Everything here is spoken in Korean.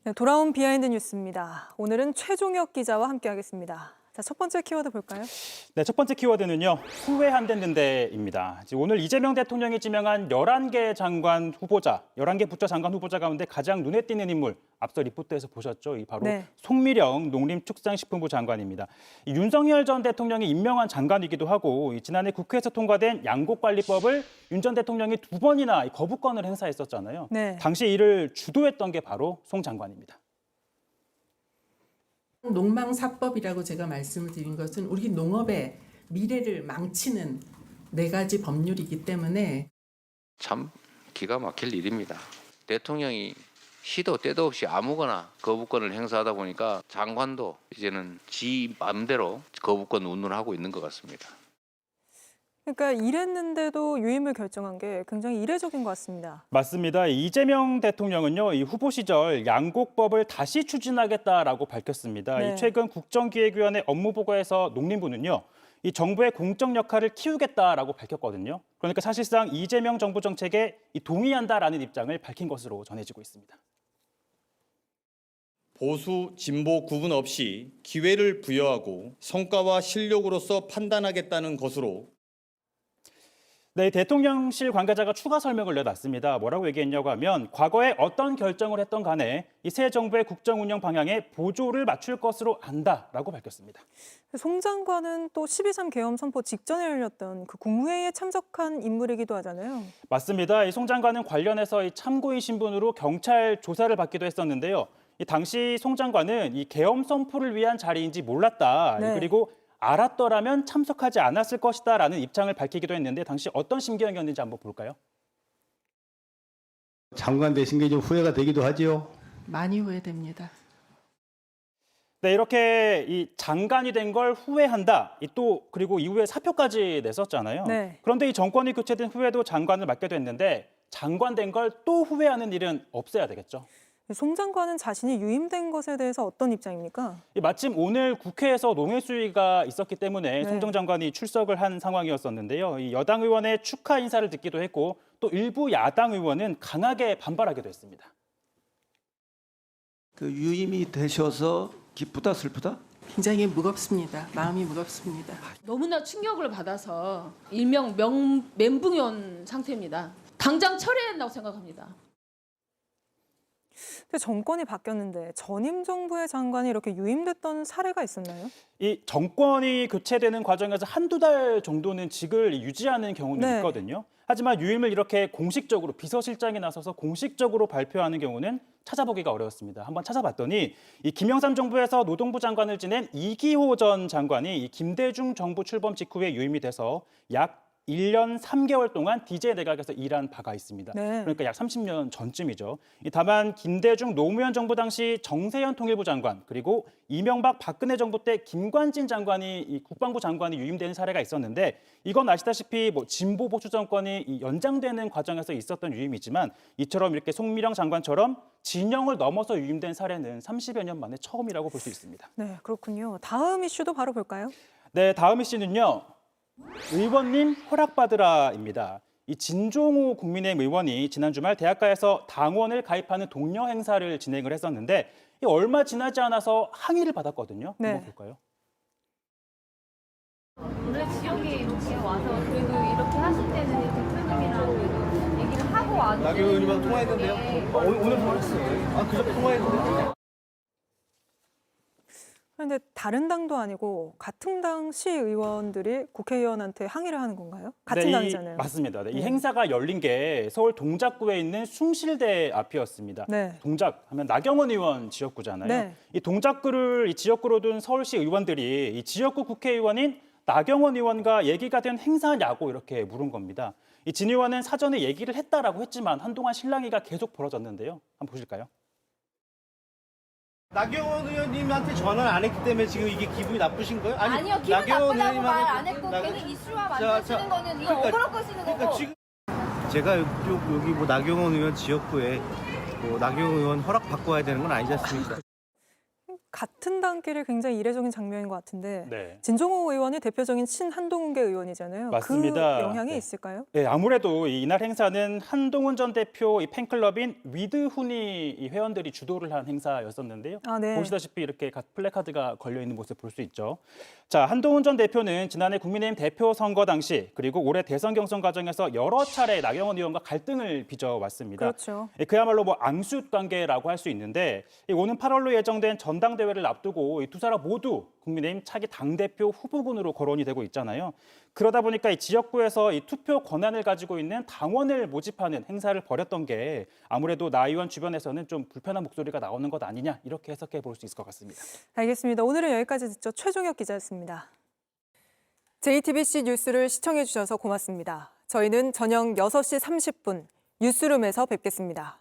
네, 돌아온 비하인드 뉴스입니다. 오늘은 최종혁 기자와 함께하겠습니다. 자, 첫 번째 키워드 볼까요? 네, 첫 번째 키워드는요. 후회한댔는데입니다. 오늘 이재명 대통령이 지명한 11개 장관 후보자, 11개 부처 장관 후보자 가운데 가장 눈에 띄는 인물, 앞서 리포트에서 보셨죠? 이 바로 네. 송미령 농림축산식품부 장관입니다. 이 윤석열 전 대통령이 임명한 장관이기도 하고 지난해 국회에서 통과된 양곡관리법을 윤 전 대통령이 2번이나 거부권을 행사했었잖아요. 네. 당시 이를 주도했던 게 바로 송 장관입니다. 농망사법이라고 제가 말씀을 드린 것은 우리 농업의 미래를 망치는 4가지 법률이기 때문에 참 기가 막힐 일입니다. 대통령이 시도 때도 없이 아무거나 거부권을 행사하다 보니까 장관도 이제는 지 마음대로 거부권 운운하고 있는 것 같습니다. 그러니까 이랬는데도 유임을 결정한 게 굉장히 이례적인 것 같습니다. 맞습니다. 이재명 대통령은요, 이 후보 시절 양곡법을 다시 추진하겠다라고 밝혔습니다. 네. 이 최근 국정기획위원회 업무보고에서 농림부는요, 이 정부의 공적 역할을 키우겠다라고 밝혔거든요. 그러니까 사실상 이재명 정부 정책에 동의한다라는 입장을 밝힌 것으로 전해지고 있습니다. 보수, 진보 구분 없이 기회를 부여하고 성과와 실력으로서 판단하겠다는 것으로 네, 대통령실 관계자가 추가 설명을 내놨습니다. 뭐라고 얘기했냐고 하면 과거에 어떤 결정을 했던 간에 이 새 정부의 국정 운영 방향에 보조를 맞출 것으로 안다라고 밝혔습니다. 송 장관은 또 12.3 계엄 선포 직전에 열렸던 그 국무회의에 참석한 인물이기도 하잖아요. 맞습니다. 이 송 장관은 관련해서 이 참고인 신분으로 경찰 조사를 받기도 했었는데요. 이 당시 송 장관은 이 계엄 선포를 위한 자리인지 몰랐다. 네. 그리고 알았더라면 참석하지 않았을 것이다라는 입장을 밝히기도 했는데 당시 어떤 심경이었는지 한번 볼까요? 장관 되신 게 좀 후회가 되기도 하지요. 많이 후회됩니다. 네, 이렇게 이 장관이 된 걸 후회한다. 또 그리고 이후에 사표까지 냈었잖아요. 네. 그런데 이 정권이 교체된 후에도 장관을 맡게 됐는데 장관 된 걸 또 후회하는 일은 없어야 되겠죠. 송 장관은 자신이 유임된 것에 대해서 어떤 입장입니까? 마침 오늘 국회에서 농해 수위가 있었기 때문에 네. 송 전 장관이 출석을 한 상황이었었는데요. 이 여당 의원의 축하 인사를 듣기도 했고 또 일부 야당 의원은 강하게 반발하기도 했습니다. 그 유임이 되셔서 기쁘다 슬프다? 굉장히 무겁습니다. 마음이 무겁습니다. 너무나 충격을 받아서 일명 멘붕이 온 상태입니다. 당장 철회해야 한다고 생각합니다. 근데 정권이 바뀌었는데 전임 정부의 장관이 이렇게 유임됐던 사례가 있었나요? 이 정권이 교체되는 과정에서 한두 달 정도는 직을 유지하는 경우는 네. 있거든요. 하지만 유임을 이렇게 공식적으로 비서실장이 나서서 공식적으로 발표하는 경우는 찾아보기가 어려웠습니다. 한번 찾아봤더니 이 김영삼 정부에서 노동부 장관을 지낸 이기호 전 장관이 이 김대중 정부 출범 직후에 유임이 돼서 약 1년 3개월 동안 DJ 내각에서 일한 바가 있습니다. 네. 그러니까 약 30년 전쯤이죠. 다만 김대중 노무현 정부 당시 정세현 통일부 장관 그리고 이명박 박근혜 정부 때 김관진 장관이 이 국방부 장관이 유임되는 사례가 있었는데 이건 아시다시피 진보 보수 정권이 연장되는 과정에서 있었던 유임이지만 이처럼 이렇게 송미령 장관처럼 진영을 넘어서 유임된 사례는 30여 년 만에 처음이라고 볼 수 있습니다. 네, 그렇군요. 다음 이슈도 바로 볼까요? 네, 다음 이슈는요. 의원님 허락받으라입니다. 이 진종호 국민의힘 의원이 지난 주말 대학가에서 당원을 가입하는 독려 행사를 진행을 했었는데 얼마 지나지 않아서 항의를 받았거든요. 네. 한번 볼까요? 오늘 지역에 이렇게 와서 그래도 이렇게 하실 때는 대표님이랑 그래도 얘기를 하고 와주세요. 나경원 의원님하고 통화했는데요. 오늘 통화했어요. 그저 통화했는데. 그런데 다른 당도 아니고 같은 당 시의원들이 국회의원한테 항의를 하는 건가요? 같은 네, 당이잖아요. 맞습니다. 네, 이 네. 행사가 열린 게 서울 동작구에 있는 숭실대 앞이었습니다. 네. 동작하면 나경원 의원 지역구잖아요. 네. 이 동작구를 이 지역구로 둔 서울시 의원들이 이 지역구 국회의원인 나경원 의원과 얘기가 된 행사냐고 이렇게 물은 겁니다. 이 진 의원은 사전에 얘기를 했다라고 했지만 한동안 실랑이가 계속 벌어졌는데요. 한번 보실까요? 나경원 의원님한테 전화를 안 했기 때문에 지금 이게 기분이 나쁘신 거예요? 아니요, 기분 나쁘다고 말 안 했고 괜히 이슈화 만드시는 거는 이거 억울할 것이는 거고. 지금 제가 여기 뭐 나경원 의원 지역구에 뭐 나경원 의원 허락 받고 와야 되는 건 아니지 않습니까? 같은 당끼리 굉장히 이례적인 장면인 것 같은데 네. 진종호 의원이 대표적인 친한동훈계 의원이잖아요. 맞습니다. 그 영향이 네. 있을까요? 네, 아무래도 이날 행사는 한동훈 전 대표 이 팬클럽인 위드훈이 이 회원들이 주도를 한 행사였었는데요. 아, 네. 보시다시피 이렇게 플래카드가 걸려 있는 모습 볼 수 있죠. 자, 한동훈 전 대표는 지난해 국민의힘 대표 선거 당시 그리고 올해 대선 경선 과정에서 여러 차례 나경원 의원과 갈등을 빚어왔습니다. 그렇죠. 그야말로 뭐 앙숙 관계라고 할 수 있는데 오는 8월로 예정된 전당대회를 앞두고 이 두 사람 모두 국민의힘 차기 당대표 후보군으로 거론이 되고 있잖아요. 그러다 보니까 이 지역구에서 이 투표 권한을 가지고 있는 당원을 모집하는 행사를 벌였던 게 아무래도 나 의원 주변에서는 좀 불편한 목소리가 나오는 것 아니냐 이렇게 해석해 볼 수 있을 것 같습니다. 알겠습니다. 오늘은 여기까지 듣죠. 최종혁 기자였습니다. JTBC 뉴스를 시청해 주셔서 고맙습니다. 저희는 저녁 6시 30분 뉴스룸에서 뵙겠습니다.